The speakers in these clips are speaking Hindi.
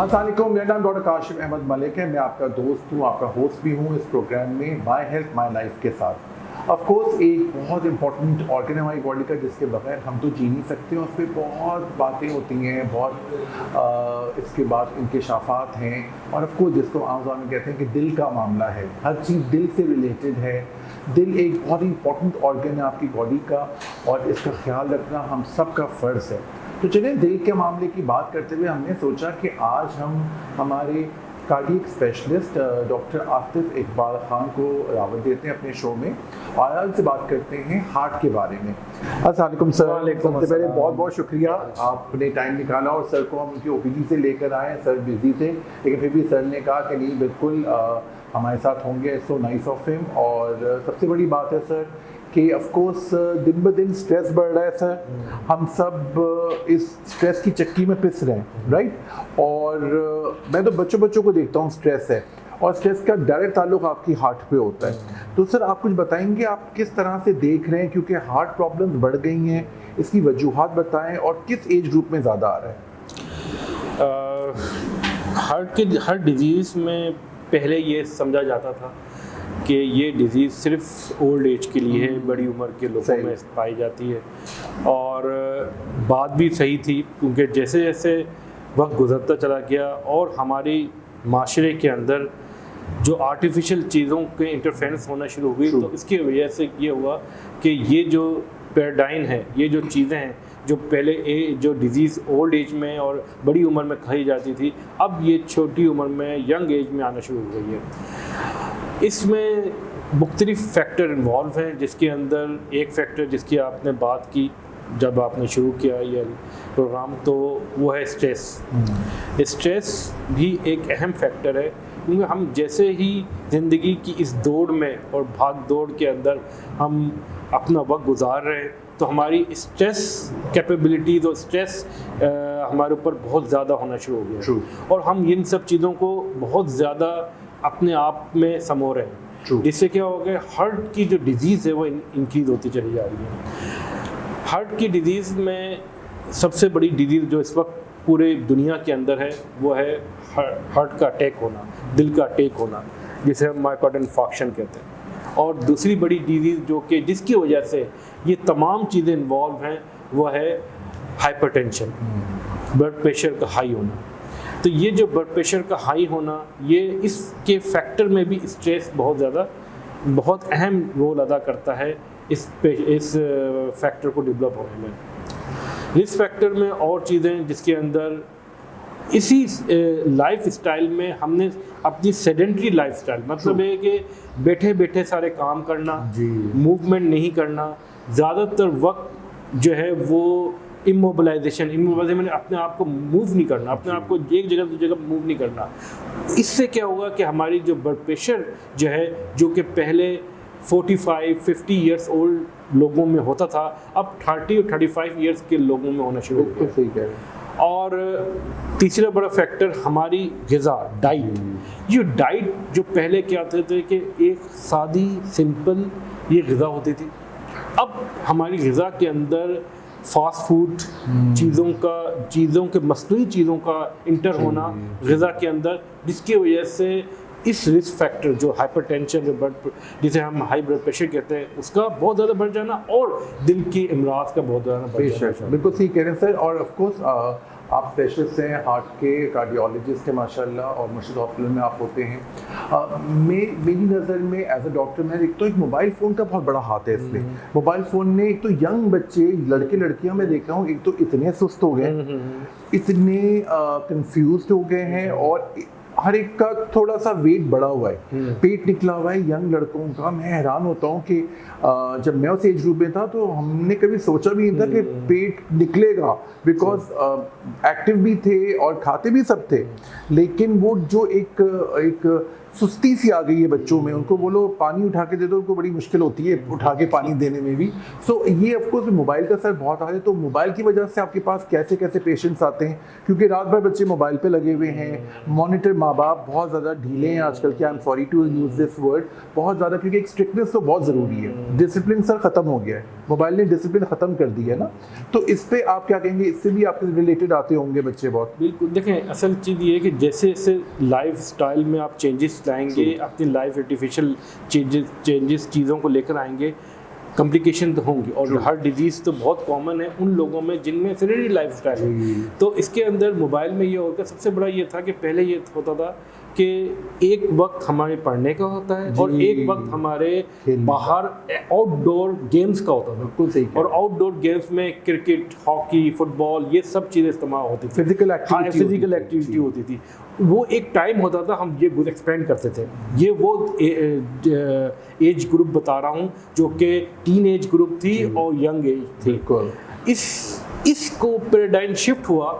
अस्सलाम वालेकुम, मेरा नाम डॉक्टर काशिफ अहमद मलिक है। मैं आपका दोस्त हूँ, आपका होस्ट भी हूँ इस प्रोग्राम में माय हेल्थ माय लाइफ के साथ। ऑफ कोर्स एक बहुत इंपॉर्टेंट ऑर्गन है हमारी बॉडी का जिसके बगैर हम तो जी नहीं सकते। उस पर बहुत बातें होती हैं, बहुत इसके बाद इंकशाफात हैं, और ऑफ कोर्स जिसको आम ज़बान में कहते हैं कि दिल का मामला है। हर चीज़ दिल से रिलेटेड है। दिल एक बहुत इंपॉर्टेंट ऑर्गन है आपकी बॉडी का, और इसका ख्याल रखना हम सब का फ़र्ज़ है। तो चलिए दिल के मामले की बात करते हुए हमने सोचा कि आज हम हमारे cardiac specialist doctor Atif Iqbal Khan को दावत देते हैं अपने शो में, और आज से बात करते हैं हार्ट के बारे में। अस्सलाम वालेकुम सर। सबसे पहले बहुत बहुत शुक्रिया आपने टाइम निकाला, और सर को हम उनकी ओपीडी से लेकर आए। सर बिजी थे, लेकिन फिर भी सर ने कहा कि नहीं बिल्कुल हमारे साथ होंगे। So nice of him. और सबसे बड़ी बात है सर कि ऑफ कोर्स दिन ब दिन स्ट्रेस बढ़ रहा है सर। हम सब इस स्ट्रेस की चक्की में पिस रहे हैं, राइट। और मैं तो बच्चों को देखता हूँ स्ट्रेस है, और स्ट्रेस का डायरेक्ट ताल्लुक आपकी हार्ट पे होता है। तो सर आप कुछ बताएंगे आप किस तरह से देख रहे हैं, क्योंकि हार्ट प्रॉब्लम्स बढ़ गई हैं, इसकी वजूहात बताएं, और किस एज ग्रुप में ज़्यादा आ रहा है? हर डिजीज़ में पहले ये समझा जाता था कि ये डिज़ीज़ सिर्फ ओल्ड एज के लिए है, बड़ी उम्र के लोगों में पाई जाती है। और बात भी सही थी, क्योंकि जैसे जैसे वक्त गुजरता चला गया और हमारी माशरे के अंदर जो आर्टिफिशियल चीज़ों के इंटरफेरेंस होना शुरू हुई, तो इसकी वजह से ये हुआ कि ये जो पैराडाइन है, ये जो चीज़ें हैं जो पहले जो डिज़ीज़ ओल्ड एज में और बड़ी उम्र में खाई जाती थी, अब ये छोटी उम्र में यंग एज में आना शुरू हो गई है। इसमें मुख्तलिफ फैक्टर इन्वॉल्व हैं, जिसके अंदर एक फैक्टर जिसकी आपने बात की जब आपने शुरू किया ये प्रोग्राम, तो वो है स्ट्रेस। स्ट्रेस भी एक अहम फैक्टर है, क्योंकि हम जैसे ही ज़िंदगी की इस दौड़ में और भाग दौड़ के अंदर हम अपना वक्त गुजार रहे हैं, तो हमारी स्ट्रेस कैपेबिलिटीज़ और स्ट्रेस हमारे ऊपर बहुत ज़्यादा होना शुरू हो गया, और हम इन सब चीज़ों को बहुत ज़्यादा अपने आप में समो रहे हैं, जिससे क्या हो गया, हार्ट की जो डिज़ीज़ है वो इंक्रीज़ होती चली जा रही है। हार्ट की डिज़ीज़ में सबसे बड़ी डिज़ीज़ जो इस वक्त पूरे दुनिया के अंदर है वो है हार्ट का अटैक होना, दिल का अटैक होना, जिसे हम मायोकार्डियल इन्फार्क्शन कहते हैं। और दूसरी बड़ी डिज़ीज़ जो कि जिसकी वजह से ये तमाम चीज़ें इन्वॉल्व हैं वो है हाइपरटेंशन, ब्लड प्रेशर का हाई होना। तो ये जो ब्लड प्रेशर का हाई होना, ये इसके फैक्टर में भी स्ट्रेस बहुत अहम रोल अदा करता है इस फैक्टर को डेवलप होने में। इस फैक्टर में और चीज़ें जिसके अंदर इसी लाइफ स्टाइल में हमने अपनी सेडेंट्री लाइफ स्टाइल, मतलब है कि बैठे बैठे सारे काम करना, मूवमेंट नहीं करना, ज़्यादातर वक्त जो है वो इमोबिलाइजेशन मैंने अपने आप को मूव नहीं करना, अपने आप को एक जगह दूसरी जगह मूव नहीं करना। इससे क्या होगा कि हमारी जो ब्लड प्रेशर जो है, जो कि पहले 45-50 ईयर्स ओल्ड लोगों में होता था, अब 30 और 35 ईयर्स के लोगों में होना शुरू हो गया। और तीसरा बड़ा फैक्टर हमारी ग़िज़ा, डाइट। ये डाइट जो पहले क्या होते थे कि एक सादी सिंपल ये ग़िज़ा होती थी, अब हमारी ग़िज़ा के अंदर फास्ट फूड चीज़ों के मसनूई चीज़ों का इंटर होना ग़िज़ा के अंदर, जिसकी वजह से इस रिस्क फैक्टर जो हाइपरटेंशन, जो जिसे हम हाई ब्लड प्रेशर कहते हैं, उसका बहुत ज़्यादा बढ़ जाना, और दिल की इमराज का बहुत ज़्यादा बढ़ जाना। बिल्कुल सही कह रहे हैं सर। और ऑफ कोर्स आप स्पेशलिस्ट हैं, हार्ट के कार्डियोलॉजिस्ट हैं माशाल्लाह, और मुर्शिद हॉस्पिटल में आप होते हैं। मेरी नज़र में एज अ डॉक्टर में एक तो एक मोबाइल फ़ोन का बहुत बड़ा हाथ है इसमें। मोबाइल फ़ोन ने एक तो यंग बच्चे, लड़के लड़कियां मैं देख रहा हूँ, एक तो इतने सुस्त हो गए, इतने कंफ्यूज हो गए हैं, और हर एक का थोड़ा सा वेट बढ़ा हुआ है, पेट निकला हुआ है यंग लड़कों का। मैं हैरान होता हूँ कि जब मैं उस एज ग्रुप में था तो हमने कभी सोचा भी नहीं था कि पेट निकलेगा, बिकॉज एक्टिव भी थे और खाते भी सब थे, लेकिन वो जो एक सुस्ती सी आ गई है बच्चों में, उनको बोलो पानी उठा के दे दो, उनको बड़ी मुश्किल होती है उठा के पानी देने में भी। सो ये ऑफकोर्स मोबाइल का असर बहुत आ है। तो मोबाइल की वजह से आपके पास कैसे कैसे पेशेंट्स आते हैं, क्योंकि रात भर बच्चे मोबाइल पे लगे हुए हैं, मॉनिटर माँ बाप बहुत ज़्यादा ढीले हैं आजकल के, I am sorry to use this word, बहुत ज़्यादा, क्योंकि एक स्ट्रिक्टनेस तो बहुत ज़रूरी है। डिसिप्लिन सर ख़त्म हो गया है, मोबाइल ने डिसिप्लिन ख़त्म कर दिया है ना। तो इस पे आप क्या कहेंगे, इससे भी आपके रिलेटेड आते होंगे बच्चे बहुत? बिल्कुल, देखें असल चीज़ ये है कि जैसे जैसे लाइफ स्टाइल में आप चेंजेस लाएंगे, अपनी लाइफ आर्टिफिशियल चेंजेस चीज़ों को लेकर आएंगे, कॉम्प्लिकेशन तो होंगी। और हर डिजीज़ तो बहुत कॉमन है उन लोगों में जिनमें सेडेंटरी लाइफ स्टाइल है। तो इसके अंदर मोबाइल में ये होता है, सबसे बड़ा ये था कि पहले ये होता था कि एक वक्त हमारे पढ़ने का होता है और एक वक्त हमारे बाहर आउटडोर गेम्स का होता था। बिल्कुल सही। और आउटडोर गेम्स में क्रिकेट, हॉकी, फुटबॉल, ये सब चीज़ें इस्तेमाल होती थी, फिजिकल एक्टिविटी होती थी। वो एक टाइम होता था, हम ये एक्सपेंड करते थे। ये वो एज ग्रुप बता रहा हूँ जो कि टीन एज ग्रुप थी और यंग एज थी। इसको पैराडाइम शिफ्ट हुआ,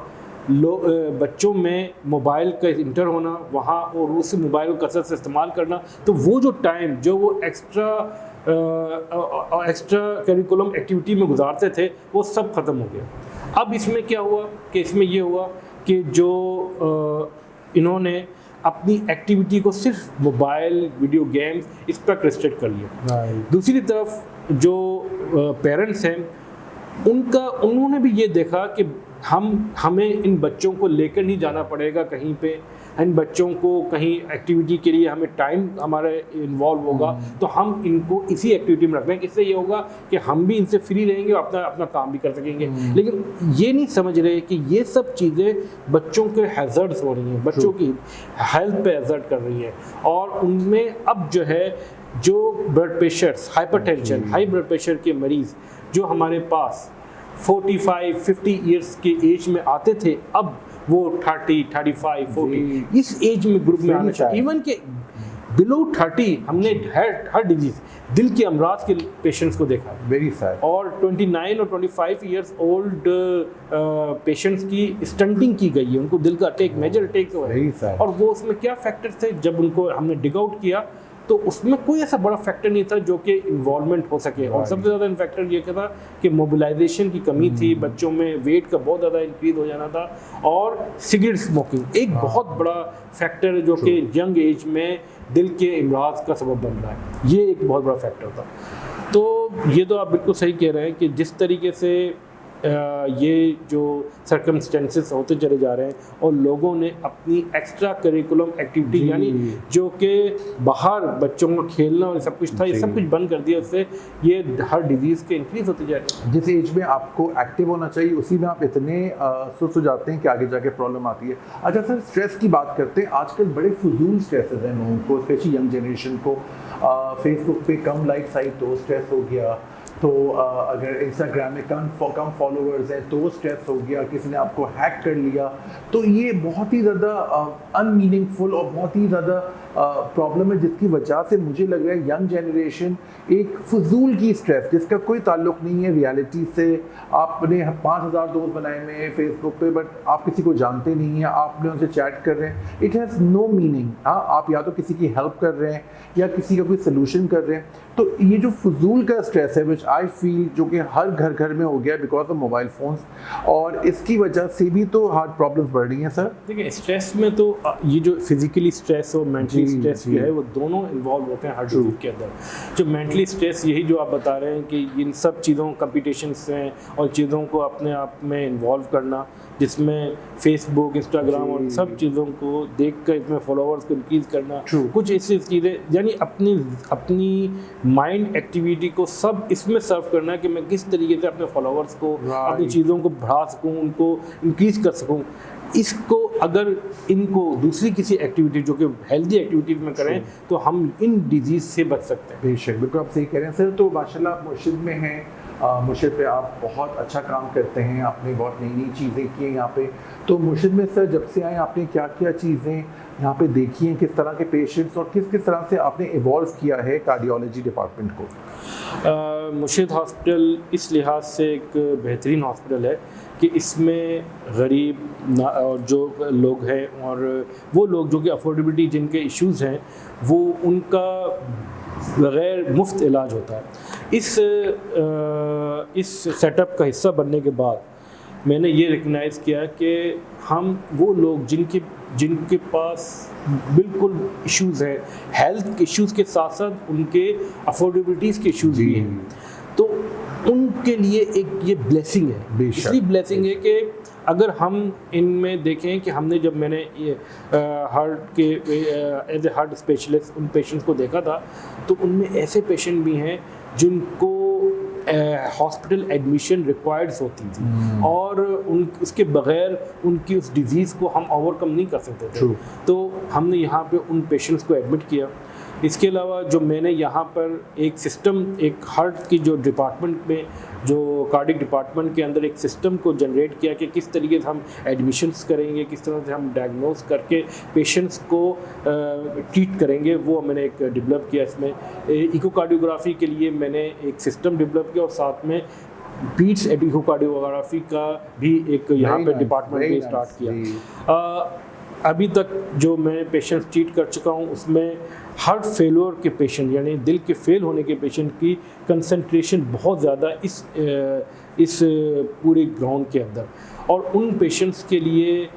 बच्चों में मोबाइल का इंटर होना वहाँ और उस मोबाइल को कसरत से इस्तेमाल करना, तो वो जो टाइम जो वो एक्स्ट्रा करिकुलम एक्टिविटी में गुजारते थे वो सब ख़त्म हो गया। अब इसमें क्या हुआ कि इसमें ये हुआ कि जो इन्होंने अपनी एक्टिविटी को सिर्फ मोबाइल, वीडियो गेम्स, इस पर रिस्ट्रिक्ट कर लिया। दूसरी तरफ जो पेरेंट्स हैं उन्होंने भी ये देखा कि हमें इन बच्चों को लेकर नहीं जाना पड़ेगा कहीं पे, इन बच्चों को कहीं एक्टिविटी के लिए हमें टाइम हमारे इन्वॉल्व होगा, तो हम इनको इसी एक्टिविटी में रख लेंगे। इससे ये होगा कि हम भी इनसे फ्री रहेंगे और अपना काम भी कर सकेंगे। लेकिन ये नहीं समझ रहे कि ये सब चीज़ें बच्चों के हैज़र्ड्स हो रही हैं, बच्चों की हेल्थ पे हैज़र्ड कर रही हैं। और उनमें अब जो है जो blood pressure, hypertension, high blood pressure के मरीज़ जो हमारे पास 45-50 ईयर्स के एज में आते थे, अब वो 30, 35, 40 इस एज में ग्रुप में आना चाहिए। इवन के बिलो 30 हमने हर डिजीज, दिल के अमराज के पेशेंट्स को देखा, वेरी सैड। और 29 और 25 ईयर्स ओल्ड पेशेंट्स की स्टंटिंग की गई है, उनको दिल का अटैक, मेजर अटैक हुआ है। और वो उसमें क्या फैक्टर्स थे, जब उनको हमने डिग आउट किया तो उसमें कोई ऐसा बड़ा फैक्टर नहीं था जो कि इन्वॉल्वमेंट हो सके। और सबसे ज़्यादा फैक्टर ये था कि मोबिलाइजेशन की कमी थी, बच्चों में वेट का बहुत ज़्यादा इंक्रीज हो जाना था, और सिगरेट स्मोकिंग एक बहुत बड़ा फैक्टर है जो कि यंग एज में दिल के इमराज का सबब बन रहा है। ये एक बहुत बड़ा फैक्टर था। तो ये तो आप बिल्कुल सही कह रहे हैं कि जिस तरीके से ये जो सर्कमस्टेंसेस होते चले जा रहे हैं और लोगों ने अपनी एक्स्ट्रा करिकुलम एक्टिविटी, यानी जो कि बाहर बच्चों को खेलना और सब कुछ था, ये सब कुछ बंद कर दिया। उससे ये हर डिजीज़ के इंक्रीज होते जा रहे हैं। जिस एज में आपको एक्टिव होना चाहिए उसी में आप इतने सुस्त हो जाते हैं कि आगे जाके प्रॉब्लम आती है। अच्छा सर, स्ट्रेस की बात करते हैं। आजकल बड़े फजूल स्ट्रेसेस हैं लोगों को, स्पेशली यंग जनरेशन को। फेसबुक पे कम लाइक्स आई तो स्ट्रेस हो गया, तो अगर इंस्टाग्राम में कम फॉलोअर्स हैं तो स्ट्रेस हो गया, किसी ने आपको हैक कर लिया, तो ये बहुत ही ज़्यादा अनमीनिंगफुल और बहुत ही ज़्यादा प्रॉब्लम है, जिसकी वजह से मुझे लग रहा है यंग जनरेशन एक फजूल की स्ट्रेस जिसका कोई ताल्लुक नहीं है रियलिटी से। आपने 5000 दोस्त बनाए हुए हैं फेसबुक पे, बट आप किसी को जानते नहीं हैं, आपने उनसे चैट कर रहे हैं, इट हैज़ नो मीनिंग। हाँ, आप या तो किसी की हेल्प कर रहे हैं या किसी का कोई सोल्यूशन कर रहे हैं। तो ये जो फजूल का स्ट्रेस है विच आई फील, जो कि हर घर में हो गया बिकॉज ऑफ मोबाइल फोन्स, और इसकी वजह से भी तो हार्ट प्रॉब्लम्स बढ़ रही हैं सर। देखिए, स्ट्रेस में तो ये जो फिजिकली स्ट्रेस और मेंटली स्ट्रेस जो है वो दोनों इन्वॉल्व होते हैं हर डिजीज के अंदर। जो मेंटली स्ट्रेस, यही जो आप बता रहे हैं कि इन सब चीज़ों, कंपटीशंस हैं और चीज़ों को अपने आप में इन्वॉल्व करना, जिसमें फेसबुक, इंस्टाग्राम और सब चीज़ों को देखकर इसमें फॉलोअर्स को इंक्रीज़ करना, कुछ ऐसी चीज़ें, यानी अपनी माइंड एक्टिविटी को सब इसमें सर्व करना है कि मैं किस तरीके से अपने फॉलोअर्स को, अपनी चीज़ों को बढ़ा सकूं, उनको इंक्रीज़ कर सकूं। इसको अगर इनको दूसरी किसी एक्टिविटी जो कि हेल्दी एक्टिविटीज में करें तो हम इन डिजीज़ से बच सकते हैं। बेशक, बिल्कुल आप सही कह रहे हैं सर। तो माशाल्लाह आप मुर्शिद में हैं मुर्शिद पे आप बहुत अच्छा काम करते हैं, आपने बहुत नई नई चीज़ें की हैं यहाँ पे। तो मुर्शिद में सर जब से आए आपने क्या क्या चीज़ें यहाँ पे देखी हैं, किस तरह के पेशेंट्स और किस किस तरह से आपने इवॉल्व किया है कार्डियोलॉजी डिपार्टमेंट को? मुर्शिद हॉस्पिटल इस लिहाज से एक बेहतरीन हॉस्पिटल है कि इसमें गरीब और जो लोग हैं और वो लोग जो कि अफोर्डेबिलिटी जिनके इश्यूज़ हैं वो उनका बग़ैर मुफ्त इलाज होता है। इस सेटअप का हिस्सा बनने के बाद मैंने ये रिकग्नाइज़ किया कि हम वो लोग जिनके पास बिल्कुल इश्यूज़ हैं, हेल्थ के इश्यूज़ के साथ साथ उनके अफोर्डेबिलिटीज़ के इश्यूज़ भी हैं, तो उनके लिए एक ये ब्लेसिंग है। इसलिए ब्लेसिंग है कि अगर हम इनमें देखें कि हमने जब मैंने ये हार्ट के एज ए हार्ट स्पेशलिस्ट उन पेशेंट्स को देखा था तो उनमें ऐसे पेशेंट भी हैं जिनको हॉस्पिटल एडमिशन रिक्वायर्ड्स होती थी और उसके बग़ैर उनकी उस डिज़ीज़ को हम ओवरकम नहीं कर सकते थे। तो हमने यहाँ पे उन पेशेंट्स को एडमिट किया। इसके अलावा जो मैंने यहाँ पर एक सिस्टम, एक हार्ट की जो डिपार्टमेंट में, जो कार्डिक डिपार्टमेंट के अंदर एक सिस्टम को जनरेट किया कि किस तरीके से हम एडमिशन्स करेंगे, किस तरह से हम डायग्नोस करके पेशेंट्स को ट्रीट करेंगे, वो मैंने एक डेवलप किया। इसमें इकोकार्डियोग्राफी के लिए मैंने एक सिस्टम डेवलप किया और साथ में बीट्स इकोकार्डियोग्राफी का भी एक यहाँ पे डिपार्टमेंट भी स्टार्ट किया। अभी तक जो मैं पेशेंट्स ट्रीट कर चुका हूँ उसमें हार्ट फेलियर के पेशेंट यानी दिल के फेल होने के पेशेंट की कंसंट्रेशन बहुत ज़्यादा इस पूरे ग्राउंड के अंदर, और उन पेशेंट्स के लिए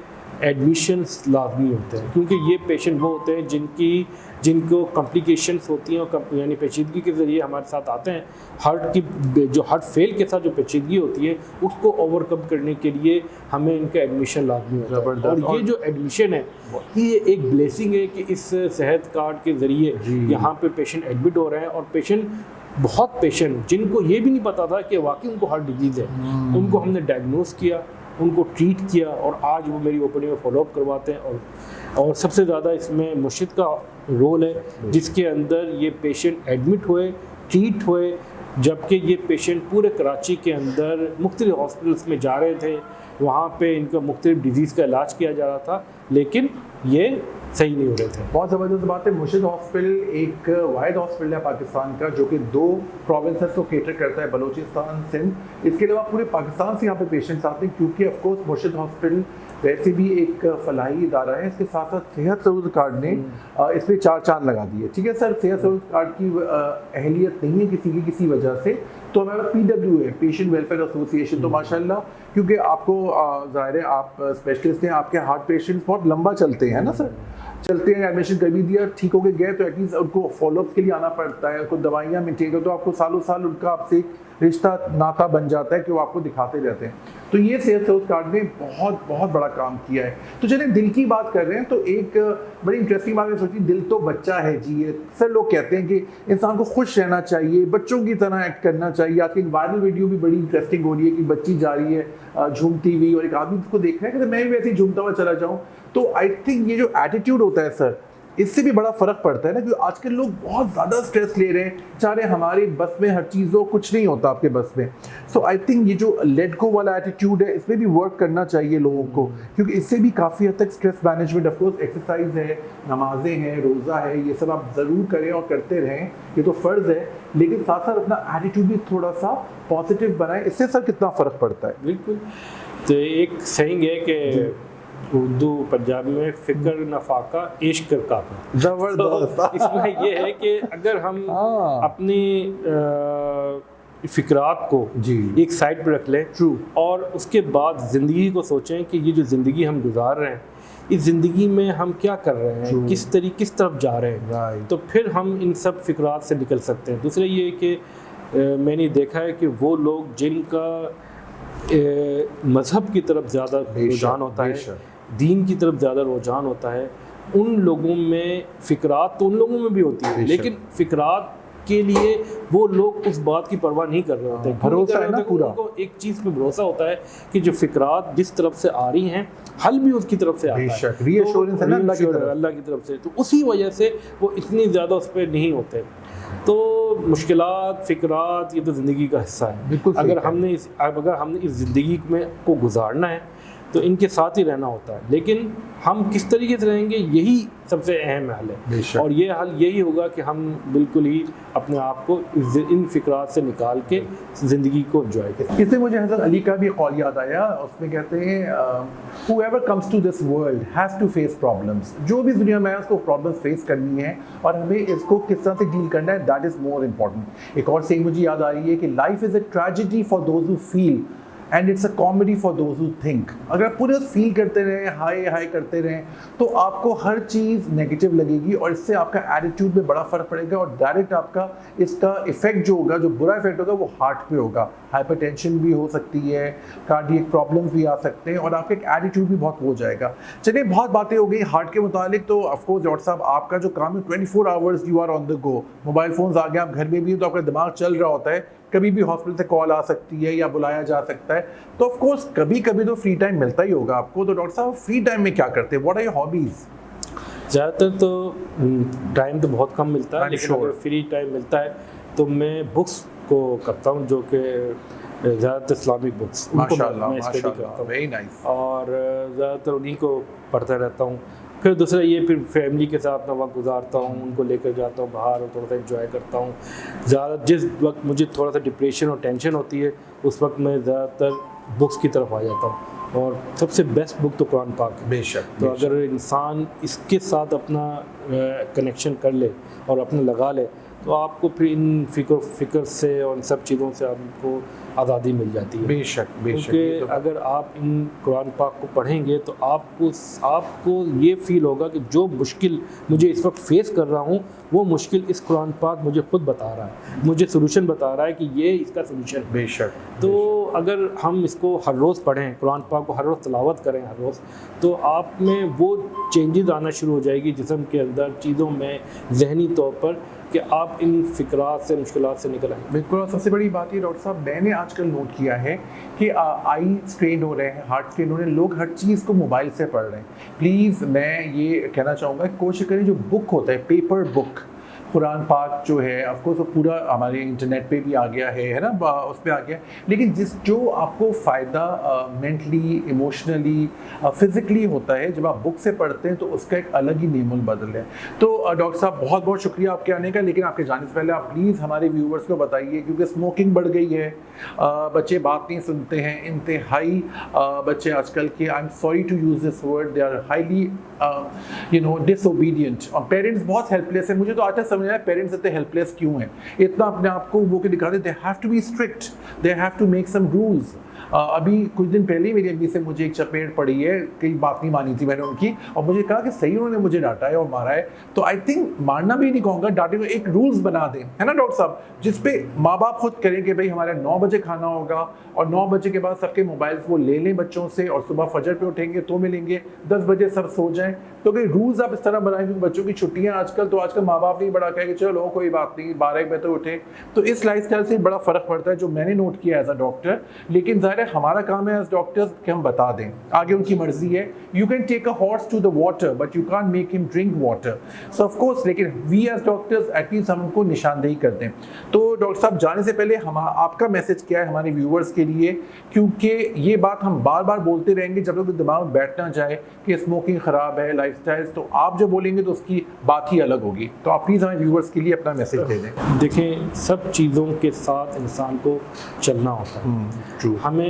एडमिशन्स लाजमी होते हैं क्योंकि ये पेशेंट वो होते हैं जिनको कॉम्प्लिकेशंस होती हैं और यानी पेचीदगी के ज़रिए हमारे साथ आते हैं। हार्ट फेल के साथ जो पेचीदगी होती है उसको ओवरकम करने के लिए हमें इनका एडमिशन लाजमी होता है। और ये जो एडमिशन है ये एक ब्लेसिंग है कि इस सेहत कार्ड के ज़रिए यहाँ पे पेशेंट एडमिट हो रहे हैं और बहुत पेशेंट जिनको ये भी नहीं पता था कि वाकई उनको हार्ट डिजीज़ है, उनको हमने डायग्नोस किया, उनको ट्रीट किया और आज वो मेरी ओपीडी में फॉलोअप करवाते हैं। और सबसे ज़्यादा इसमें मुर्शिद का रोल है जिसके अंदर ये पेशेंट एडमिट हुए, ट्रीट हुए, जबकि ये पेशेंट पूरे कराची के अंदर मुख्तलिफ हॉस्पिटल्स में जा रहे थे, वहाँ पे इनका मुख्तलिफ डिजीज़ का इलाज किया जा रहा था लेकिन ये सही नहीं हो रहे थे। बहुत ज़बरदस्त बात है। मुर्शिद हॉस्पिटल एक वाहिद हॉस्पिटल है पाकिस्तान का जो कि 2 प्रोविंसेस को केटर करता है, बलूचिस्तान, सिंध। इसके अलावा पूरे पाकिस्तान से यहाँ पे पेशेंट्स आते हैं क्योंकि ऑफकोर्स मुर्शिद हॉस्पिटल वैसे भी एक फलाही इदारा है। इसके साथ साथ सेहत सहूलत कार्ड ने इस पर 4 चांद लगा दिए। ठीक है सर, सेहत सहूलत कार्ड की अहलियत नहीं है किसी वजह से, तो हमारा PW है, पेशेंट वेलफेयर एसोसिएशन। तो माशाल्लाह क्योंकि आपको ज़ाहिर है आप स्पेशलिस्ट हैं, आपके हार्ट पेशेंट्स बहुत लंबा चलते हैं ना सर, चलते हैं, एडमिशन कर भी दिया, ठीक हो गए तो एटलीस्ट उनको फॉलोअप के लिए आना पड़ता है, उनको दवाइयाँ मिलती है, तो आपको सालों साल उनका आपसे रिश्ता नाता बन जाता है कि वो आपको दिखाते रहते हैं। तो ये सेहत सहूलत कार्ड ने बहुत बहुत बड़ा काम किया है। तो चलिए दिल की बात कर रहे हैं तो एक बड़ी इंटरेस्टिंग बात है, सोचिए दिल तो बच्चा है जी। सर लोग कहते हैं कि इंसान को खुश रहना चाहिए, बच्चों की तरह एक्ट करना चाहिए। आज की एक वायरल वीडियो भी बड़ी इंटरेस्टिंग हो रही है कि बच्ची जा रही है झूमती हुई और एक आदमी उसको देख रहा है कि मैं भी वैसे ही झूमता हुआ चला जाऊँ। तो आई थिंक ये जो एटीट्यूड होता है सर, इससे भी बड़ा फर्क पड़ता है ना, क्योंकि आजकल लोग बहुत ज़्यादा स्ट्रेस ले रहे हैं, चाह रहे हैं हमारी बस में हर चीज़ हो, कुछ नहीं होता आपके बस में। सो आई थिंक ये जो लेट गो वाला एटीट्यूड है इसमें भी वर्क करना चाहिए लोगों को, क्योंकि इससे भी काफ़ी हद तक स्ट्रेस मैनेजमेंट, ऑफकोर्स एक्सरसाइज है, नमाजें हैं, रोज़ा है, ये सब आप ज़रूर करें और करते रहें, ये तो फ़र्ज़ है, लेकिन साथ साथ अपना एटीट्यूड भी थोड़ा सा पॉजिटिव बनाएं। इससे सर कितना फ़र्क पड़ता है? बिल्कुल, तो एक सेइंग है कि उर्दू पंजाबी में फिक्र नफाका इश्क कर काका। जबरदस्त। तो इसमें ये है कि अगर हम अपनी फिक्रात को एक साइड पर रख लें और उसके बाद ज़िंदगी को सोचें कि ये जो ज़िंदगी हम गुजार रहे हैं, इस ज़िंदगी में हम क्या कर रहे हैं, किस तरफ जा रहे हैं, तो फिर हम इन सब फिक्रात से निकल सकते हैं। दूसरा ये है कि मैंने देखा है कि वो लोग जिनका मज़हब की तरफ ज़्यादा रुझान होता है, दीन की तरफ ज़्यादा रुझान होता है, उन लोगों में फ़िक्रात तो उन लोगों में भी होती है, लेकिन फ़िक्रात के लिए वो लोग उस बात की परवाह नहीं कर रहे होते। भरोसा है ना पूरा, उनको एक चीज़ पे भरोसा होता है कि जो फ़िक्रात जिस तरफ से आ रही हैं हल भी उसकी तरफ से आता है, रीअश्योरेंस है ना अल्लाह की तरफ से, तो उसी वजह से वो इतनी ज़्यादा उस पर नहीं होते। तो मुश्किलात, फ़िक्रात, ये तो ज़िंदगी का हिस्सा है। बिल्कुल सही अगर कहा। हमने इस ज़िंदगी में को गुजारना है तो इनके साथ ही रहना होता है, लेकिन हम किस तरीके से रहेंगे यही सबसे अहम हल है। बेशक। और ये हल यही होगा कि हम बिल्कुल ही अपने आप को इन फ़िक्रात से निकाल के ज़िंदगी को एंजॉय करें। इससे मुझे हज़रत अली का भी कौल याद आया, उसमें कहते हैं whoever comes to this world has to face problems। जो भी दुनिया में है उसको प्रॉब्लम्स फेस करनी है और हमें इसको किस तरह से डील करना है, दैट इज़ मोर इम्पॉर्टेंट। एक और सेइंग मुझे याद आ रही है कि life is a tragedy for those who feel and it's a comedy for those who think. अगर आप पूरे फील करते रहें, हाय हाय करते रहें, तो आपको हर चीज़ नेगेटिव लगेगी और इससे आपका एटीट्यूड में बड़ा फ़र्क पड़ेगा और डायरेक्ट आपका इसका इफेक्ट जो होगा, जो बुरा इफेक्ट होगा, वो हार्ट पे होगा। हाइपरटेंशन भी हो सकती है, कार्डियक प्रॉब्लम्स भी आ सकते हैं और आपका एक एटीट्यूड भी बहुत हो जाएगा। चलिए, बहुत बातें हो गई हार्ट के मुतालिक। तो ऑफकोर्स डॉक्टर साहब, आपका जो काम है 24 hours you are on the go. Mobile phones आ गए, आप घर में भी तो आपका दिमाग चल रहा होता है, कभी भी हॉस्पिटल से कॉल आ सकती है या बुलाया जा सकता है। तो ऑफ कोर्स कभी कभी तो फ्री टाइम मिलता ही होगा आपको। तो डॉक्टर साहब, फ्री टाइम में क्या करते हैं? What are your hobbies? ज़्यादातर तो टाइम तो बहुत कम मिलता है, I'm लेकिन sure. अगर फ्री टाइम मिलता है तो मैं बुक्स को करता हूँ, जो कि ज़्यादातर इस्लामिक बुक्स, उनको माशाल्लाह, मैं स्टडी करता माशाल्लाह, हूँ वेरी नाइस। और ज़्यादातर उन्हीं को पढ़ता रहता हूँ। फिर दूसरा ये, फिर फैमिली के साथ मैं वक्त गुजारता हूँ, उनको लेकर जाता हूँ बाहर और थोड़ा सा एंजॉय करता हूँ। ज़्यादा जिस वक्त मुझे थोड़ा सा डिप्रेशन और टेंशन होती है, उस वक्त मैं ज़्यादातर बुक्स की तरफ आ जाता हूँ और सबसे बेस्ट बुक तो कुरान पाक है। बेशक। तो अगर इंसान इसके साथ अपना कनेक्शन कर ले और अपने लगा ले, तो आपको फिर इन फ़िक्र से और इन सब चीज़ों से आपको आज़ादी मिल जाती है। बेशक बेशक। क्योंकि अगर आप इन कुरान पाक को पढ़ेंगे तो आपको ये फील होगा कि जो मुश्किल मुझे इस वक्त फेस कर रहा हूँ, वो मुश्किल इस कुरान पाक मुझे खुद बता रहा है, मुझे सोल्यूशन बता रहा है कि ये इसका सोल्यूशन है। बेशक। तो अगर हम इसको हर रोज़ पढ़ें, कुरान पाक को हर रोज़ तिलावत करें हर रोज़, तो आप में वो चेंजेस आना शुरू हो जाएगी जिस्म के अंदर, चीज़ों में, जहनी तौर पर, कि आप इन फ़िक्रात से, मुश्किलात से निकल आएंगे। बिल्कुल। और सबसे बड़ी बात ये डॉक्टर साहब, मैंने आजकल नोट किया है कि आई स्ट्रेन हो रहे हैं, हार्ट स्ट्रेन हो रहे हैं, लोग हर चीज़ को मोबाइल से पढ़ रहे हैं। प्लीज़ मैं ये कहना चाहूँगा, कोशिश करें जो बुक होता है, पेपर बुक, कुरान पाक जो है ऑफकोर्स वो पूरा हमारे इंटरनेट पे भी आ गया है ना, उस पर आ गया, लेकिन जो आपको फ़ायदा मेंटली, इमोशनली, फिज़िकली होता है जब आप बुक से पढ़ते हैं, तो उसका एक अलग ही नेमुल बदल है। तो डॉक्टर साहब, बहुत बहुत शुक्रिया आपके आने का, लेकिन आपके जाने से पहले आप प्लीज़ हमारे व्यूवर्स को बताइए, क्योंकि स्मोकिंग बढ़ गई है, बच्चे बात नहीं सुनते हैं, इंतहाई बच्चे आजकल के, I am sorry to use this word, they are highly disobedient, और पेरेंट्स बहुत हेल्पलेस है। मुझे तो आज तक समझ नहीं आया पेरेंट्स इतने हेल्पलेस क्यों हैं, इतना अपने आप को वो के दिखाते। They have to be strict, they have to make some rules. अभी कुछ दिन पहले ही मेरी अम्मी से मुझे एक चपेट पड़ी है, कई बात नहीं मानी थी मैंने उनकी, और मुझे कहा कि सही उन्होंने मुझे डांटा है और मारा है। तो आई थिंक मारना भी नहीं कहूँगा, डांटे को एक रूल्स बना दें, है ना डॉक्टर साहब, जिसपे माँ बाप खुद करें कि भाई हमारे 9 बजे खाना होगा और 9 बजे के बाद सबके मोबाइल्स वो ले लें बच्चों से, और सुबह फजर पे उठेंगे तो मिलेंगे, 10 बजे सब सो जाएं। तो कई रूल्स आप इस तरह बनाएं, क्योंकि बच्चों की छुट्टियां आजकल, तो आजकल माँ बाप नहीं बड़ा कहे कि चलो कोई बात नहीं 12 बजे तो उठे। तो इस लाइफस्टाइल से बड़ा फ़र्क पड़ता है, जो मैंने नोट किया एज अ डॉक्टर। लेकिन ज़ाहिर है हमारा काम है एज डॉक्टर्स कि हम बता दें, आगे उनकी मर्जी है। You can take a horse to the water but you can't make him drink water, so of course, लेकिन वी एज डॉक्टर्स एटलीस्ट हम उनको निशानदेही कर दें। तो डॉक्टर साहब, जाने से पहले हम आपका मैसेज क्या है हमारे व्यूअर्स के लिए, क्योंकि ये बात हम बार बार बोलते रहेंगे जब तक दिमाग में बैठ ना जाए कि स्मोकिंग ख़राब है, लाइफस्टाइल, तो आप जो बोलेंगे तो उसकी बात ही अलग होगी। तो आप प्लीज़ हमारे व्यूअर्स के लिए अपना मैसेज दे दें। देखें, सब चीज़ों के साथ इंसान को चलना होता है। ट्रू। हमें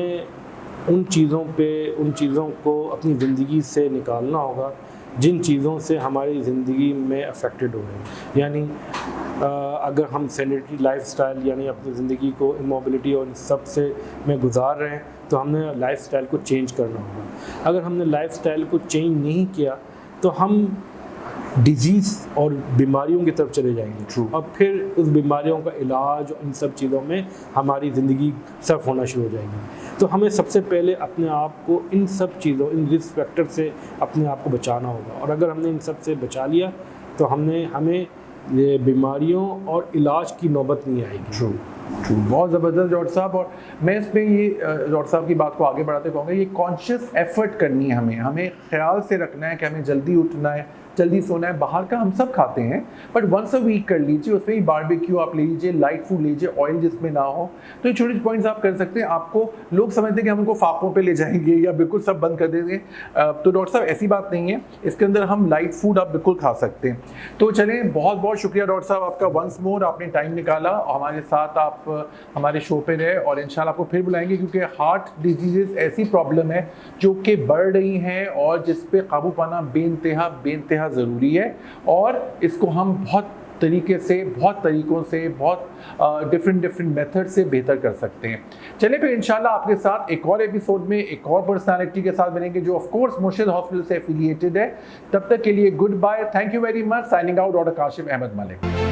उन चीज़ों को अपनी ज़िंदगी से निकालना होगा जिन चीज़ों से हमारी ज़िंदगी में अफेक्टेड हो रहे हैं। यानी अगर हम सेडेंटरी लाइफस्टाइल, यानी अपनी ज़िंदगी को इमोबिलिटी और इन सब से में गुजार रहे हैं, तो हमने लाइफस्टाइल को चेंज करना होगा। अगर हमने लाइफस्टाइल को चेंज नहीं किया तो हम डिजीज़ और बीमारियों की तरफ चले जाएंगे। True. और फिर उस बीमारियों का इलाज और इन सब चीज़ों में हमारी ज़िंदगी सर्फ होना शुरू हो जाएगी। तो हमें सबसे पहले अपने आप को इन सब चीज़ों, इन रिस्क फैक्टर से अपने आप को बचाना होगा। और अगर हमने इन सब से बचा लिया तो हमें ये बीमारियों और इलाज की नौबत नहीं आएगी। True. बहुत ज़बरदस्त डॉक्टर साहब। और मैं इसमें ये डॉक्टर साहब की बात को आगे बढ़ाते कहूँगा, ये कॉन्शियस एफर्ट करनी है हमें ख्याल से रखना है कि हमें जल्दी उठना है, जल्दी सोना है। बाहर का हम सब खाते हैं, बट वंस अ वीक कर लीजिए, उसमें ही बारबेक्यू आप ले लीजिए, लाइट फूड लीजिए, ऑयल जिसमें ना हो। तो ये छोटे पॉइंट्स आप कर सकते हैं। आपको लोग समझते हैं कि हम उनको फाकों पे ले जाएंगे या बिल्कुल सब बंद कर देंगे, तो डॉक्टर साहब ऐसी बात नहीं है। इसके अंदर हम लाइट फूड आप बिल्कुल खा सकते हैं। तो चलें, बहुत बहुत शुक्रिया डॉक्टर साहब आपका वंस मोर, आपने टाइम निकाला और हमारे साथ आप हमारे शो पे रहे, और इंशाल्लाह आपको फिर बुलाएंगे, क्योंकि हार्ट डिजीज़ ऐसी प्रॉब्लम है जो कि बढ़ रही हैं और जिस पे काबू पाना बेइंतहा ज़रूरी है। और इसको हम बहुत तरीके से, बहुत तरीक़ों से, बहुत डिफरेंट मेथड से बेहतर कर सकते हैं। चलिए फिर इंशाल्लाह आपके साथ एक और एपिसोड में एक और पर्सनालिटी के साथ बनेंगे जो ऑफ कोर्स मुर्शिद हॉस्पिटल से एफिलिएटेड है। तब तक के लिए good bye, thank you very much. Signing out, doctor Kashif Ahmed Malik.